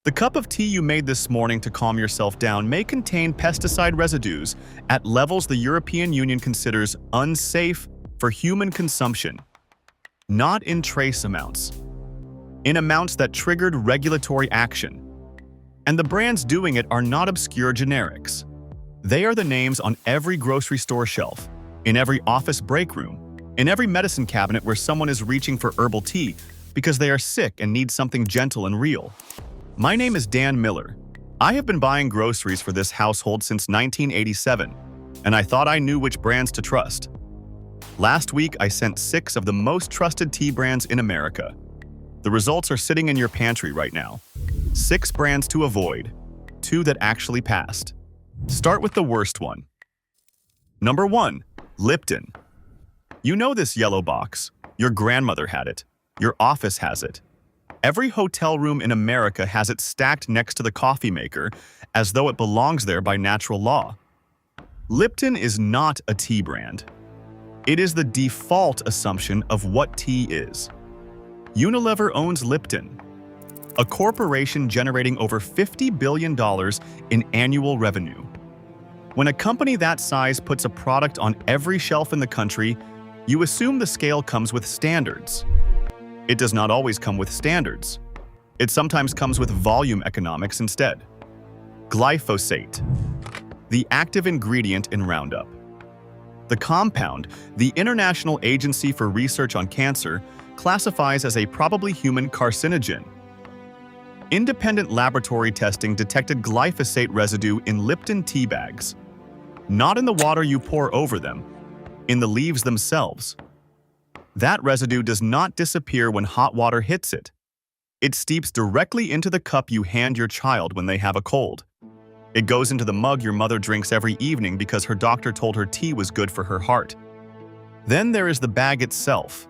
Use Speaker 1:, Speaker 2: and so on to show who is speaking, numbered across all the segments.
Speaker 1: The cup of tea you made this morning to calm yourself down may contain pesticide residues at levels the European Union considers unsafe for human consumption, not in trace amounts, in amounts that triggered regulatory action. And the brands doing it are not obscure generics. They are the names on every grocery store shelf, in every office break room, in every medicine cabinet where someone is reaching for herbal tea because they are sick and need something gentle and real. My name is Dan Miller. I have been buying groceries for this household since 1987, and I thought I knew which brands to trust. Last week, I sent 6 of the most trusted tea brands in America. The results are sitting in your pantry right now. 6 brands to avoid, 2 that actually passed. Start with the worst one. Number 1, Lipton. You know this yellow box. Your grandmother had it. Your office has it. Every hotel room in America has it stacked next to the coffee maker as though it belongs there by natural law. Lipton is not a tea brand. It is the default assumption of what tea is. Unilever owns Lipton, a corporation generating over $50 billion in annual revenue. When a company that size puts a product on every shelf in the country, you assume the scale comes with standards. It does not always come with standards. It sometimes comes with volume economics instead. Glyphosate, the active ingredient in Roundup. The compound, the International Agency for Research on Cancer, classifies as a probably human carcinogen. Independent laboratory testing detected glyphosate residue in Lipton tea bags. Not in the water you pour over them, in the leaves themselves. That residue does not disappear when hot water hits it. It steeps directly into the cup you hand your child when they have a cold. It goes into the mug your mother drinks every evening because her doctor told her tea was good for her heart. Then there is the bag itself.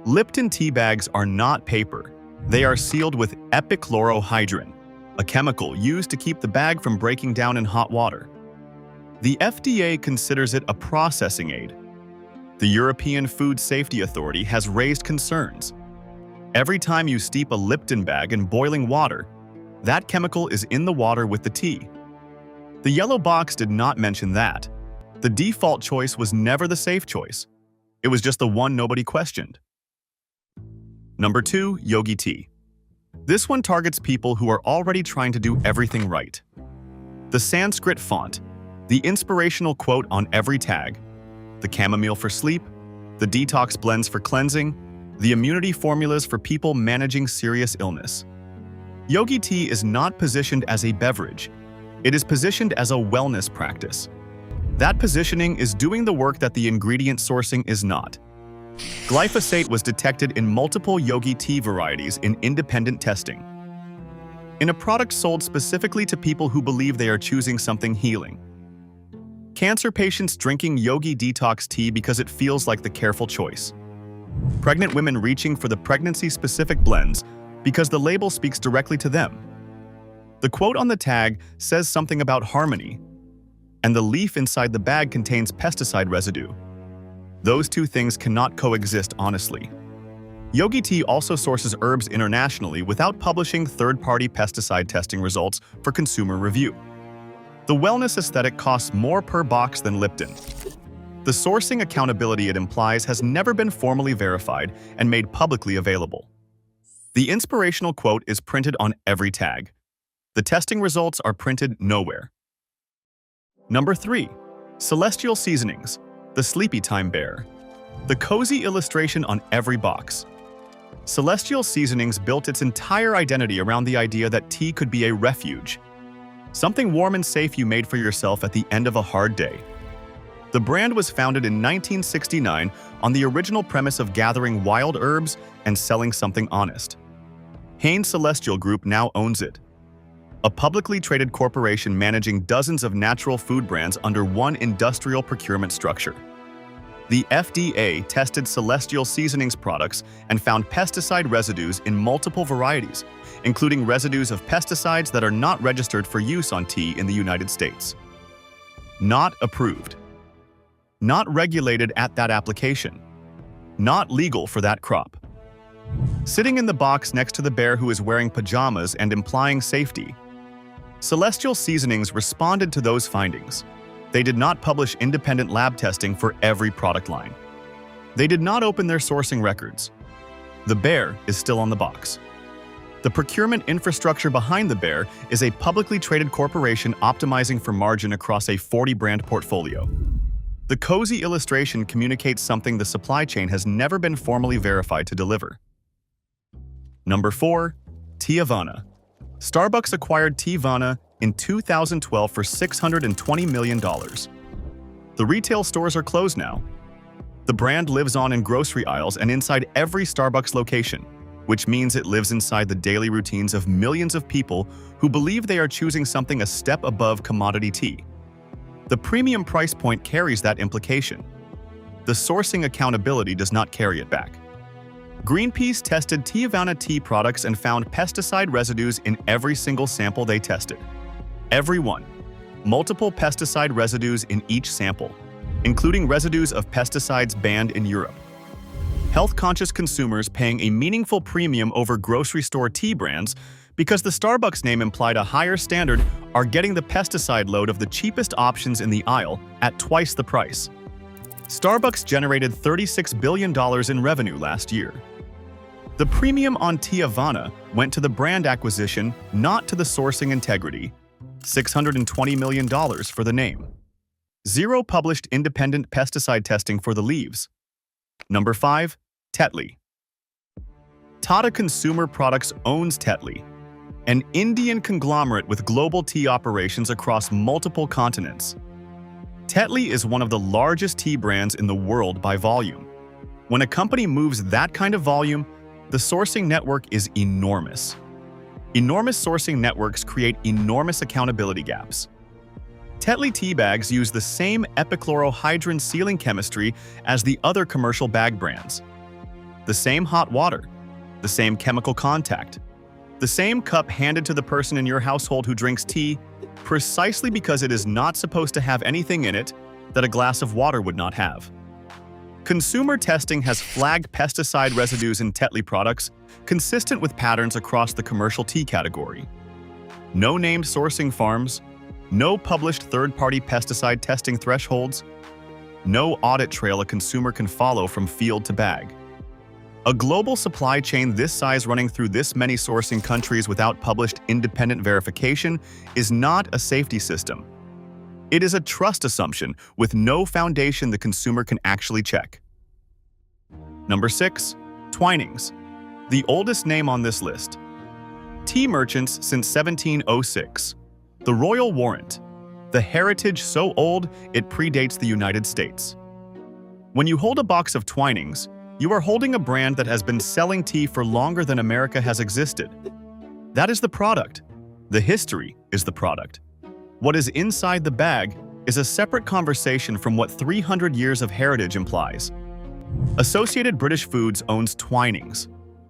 Speaker 1: Lipton tea bags are not paper. They are sealed with epichlorohydrin, a chemical used to keep the bag from breaking down in hot water. The FDA considers it a processing aid. The European Food Safety Authority has raised concerns. Every time you steep a Lipton bag in boiling water, that chemical is in the water with the tea. The yellow box did not mention that. The default choice was never the safe choice. It was just the one nobody questioned. Number 2, Yogi tea. This one targets people who are already trying to do everything right. The Sanskrit font, the inspirational quote on every tag, the chamomile for sleep, the detox blends for cleansing, the immunity formulas for people managing serious illness. Yogi tea is not positioned as a beverage. It is positioned as a wellness practice. That positioning is doing the work that the ingredient sourcing is not. Glyphosate was detected in multiple yogi tea varieties in independent testing. In a product sold specifically to people who believe they are choosing something healing. Cancer patients drinking yogi detox tea because it feels like the careful choice. Pregnant women reaching for the pregnancy-specific blends because the label speaks directly to them. The quote on the tag says something about harmony, and the leaf inside the bag contains pesticide residue. Those two things cannot coexist honestly. Yogi tea also sources herbs internationally without publishing third-party pesticide testing results for consumer review. The wellness aesthetic costs more per box than Lipton. The sourcing accountability it implies has never been formally verified and made publicly available. The inspirational quote is printed on every tag. The testing results are printed nowhere. Number 3, Celestial Seasonings, the Sleepy Time Bear. The cozy illustration on every box. Celestial Seasonings built its entire identity around the idea that tea could be a refuge. Something warm and safe you made for yourself at the end of a hard day. The brand was founded in 1969 on the original premise of gathering wild herbs and selling something honest. Hain Celestial Group now owns it, a publicly traded corporation managing dozens of natural food brands under one industrial procurement structure. The FDA tested Celestial Seasonings products and found pesticide residues in multiple varieties, including residues of pesticides that are not registered for use on tea in the United States. Not approved. Not regulated at that application. Not legal for that crop. sitting in the box next to the bear who is wearing pajamas and implying safety. Celestial Seasonings responded to those findings. They did not publish independent lab testing for every product line. They did not open their sourcing records. The bear is still on the box. The procurement infrastructure behind the bear is a publicly traded corporation optimizing for margin across a 40-brand portfolio. The cozy illustration communicates something the supply chain has never been formally verified to deliver. Number 4. Teavana. Starbucks acquired Teavana in 2012 for $620 million. The retail stores are closed now. The brand lives on in grocery aisles and inside every Starbucks location, which means it lives inside the daily routines of millions of people who believe they are choosing something a step above commodity tea. The premium price point carries that implication. The sourcing accountability does not carry it back. Greenpeace tested Teavana tea products and found pesticide residues in every single sample they tested. Every one. Multiple pesticide residues in each sample, including residues of pesticides banned in Europe. Health-conscious consumers paying a meaningful premium over grocery store tea brands because the Starbucks name implied a higher standard are getting the pesticide load of the cheapest options in the aisle at twice the price. Starbucks generated $36 billion in revenue last year. The premium on Teavana went to the brand acquisition, not to the sourcing integrity. $620 million for the name. Zero published independent pesticide testing for the leaves. Number 5. Tetley. Tata Consumer Products owns Tetley, an Indian conglomerate with global tea operations across multiple continents. Tetley is one of the largest tea brands in the world by volume. When a company moves that kind of volume, the sourcing network is enormous. Enormous sourcing networks create enormous accountability gaps. Tetley tea bags use the same epichlorohydrin sealing chemistry as the other commercial bag brands. The same hot water, the same chemical contact, the same cup handed to the person in your household who drinks tea precisely because it is not supposed to have anything in it that a glass of water would not have. Consumer testing has flagged pesticide residues in Tetley products consistent with patterns across the commercial tea category. No named sourcing farms, no published third-party pesticide testing thresholds, no audit trail a consumer can follow from field to bag. A global supply chain this size running through this many sourcing countries without published independent verification is not a safety system. It is a trust assumption with no foundation the consumer can actually check. Number 6. Twinings. The oldest name on this list. Tea merchants since 1706. The Royal Warrant. The heritage so old it predates the United States. When you hold a box of Twinings, you are holding a brand that has been selling tea for longer than America has existed. That is the product. The history is the product. What is inside the bag is a separate conversation from what 300 years of heritage implies. Associated British Foods owns Twinings,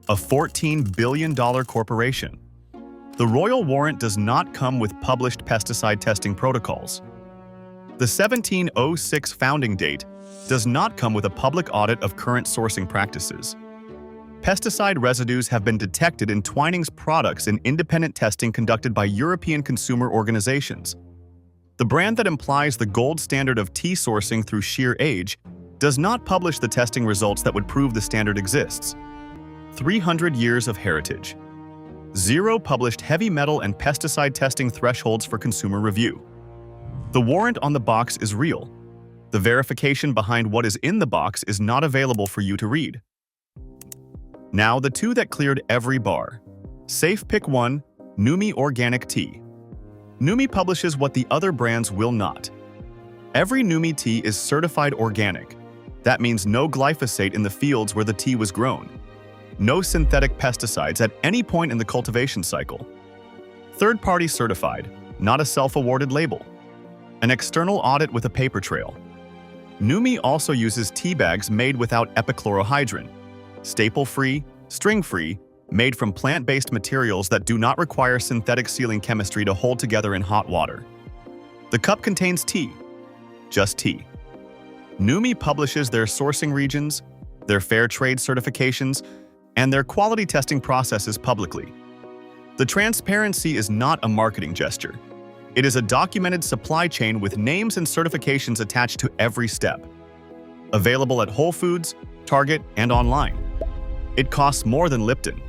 Speaker 1: a $14 billion corporation. The Royal Warrant does not come with published pesticide testing protocols. The 1706 founding date does not come with a public audit of current sourcing practices. Pesticide residues have been detected in Twinings products in independent testing conducted by European consumer organizations. The brand that implies the gold standard of tea sourcing through sheer age does not publish the testing results that would prove the standard exists. 300 years of heritage. Zero published heavy metal and pesticide testing thresholds for consumer review. The warrant on the box is real. The verification behind what is in the box is not available for you to read. Now, the two that cleared every bar. Safe Pick 1, Numi Organic Tea. Numi publishes what the other brands will not. Every Numi tea is certified organic. That means no glyphosate in the fields where the tea was grown. No synthetic pesticides at any point in the cultivation cycle. Third-party certified, not a self-awarded label. An external audit with a paper trail. Numi also uses tea bags made without epichlorohydrin. Staple-free, string-free, made from plant-based materials that do not require synthetic sealing chemistry to hold together in hot water. The cup contains tea. Just tea. Numi publishes their sourcing regions, their fair trade certifications, and their quality testing processes publicly. The transparency is not a marketing gesture. It is a documented supply chain with names and certifications attached to every step. Available at Whole Foods, Target, and online. It costs more than Lipton.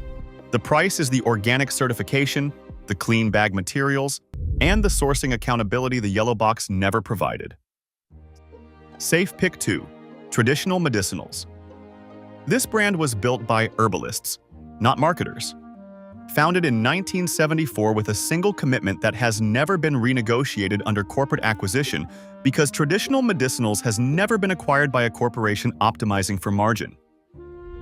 Speaker 1: The price is the organic certification, the clean bag materials, and the sourcing accountability the yellow box never provided. Safe Pick 2. Traditional Medicinals. This brand was built by herbalists, not marketers. Founded in 1974 with a single commitment that has never been renegotiated under corporate acquisition because traditional medicinals has never been acquired by a corporation optimizing for margin.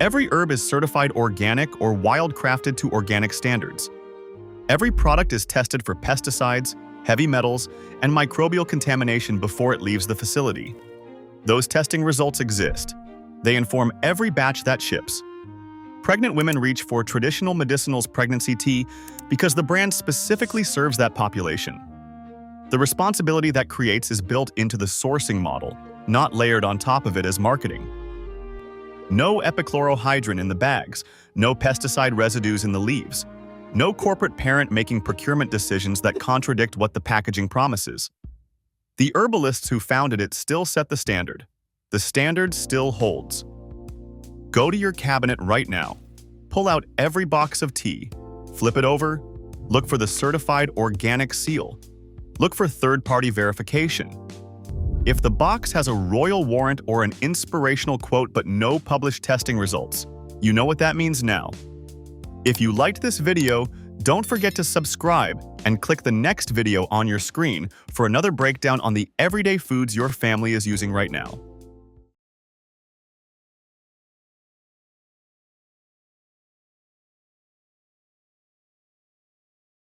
Speaker 1: Every herb is certified organic or wild-crafted to organic standards. Every product is tested for pesticides, heavy metals, and microbial contamination before it leaves the facility. Those testing results exist. They inform every batch that ships. Pregnant women reach for traditional medicinals pregnancy tea because the brand specifically serves that population. The responsibility that creates is built into the sourcing model, not layered on top of it as marketing. No epichlorohydrin in the bags, no pesticide residues in the leaves, no corporate parent making procurement decisions that contradict what the packaging promises. The herbalists who founded it still set the standard. The standard still holds. Go to your cabinet right now. Pull out every box of tea. Flip it over. Look for the certified organic seal. Look for third-party verification. If the box has a royal warrant or an inspirational quote but no published testing results, you know what that means now. If you liked this video, don't forget to subscribe and click the next video on your screen for another breakdown on the everyday foods your family is using right now.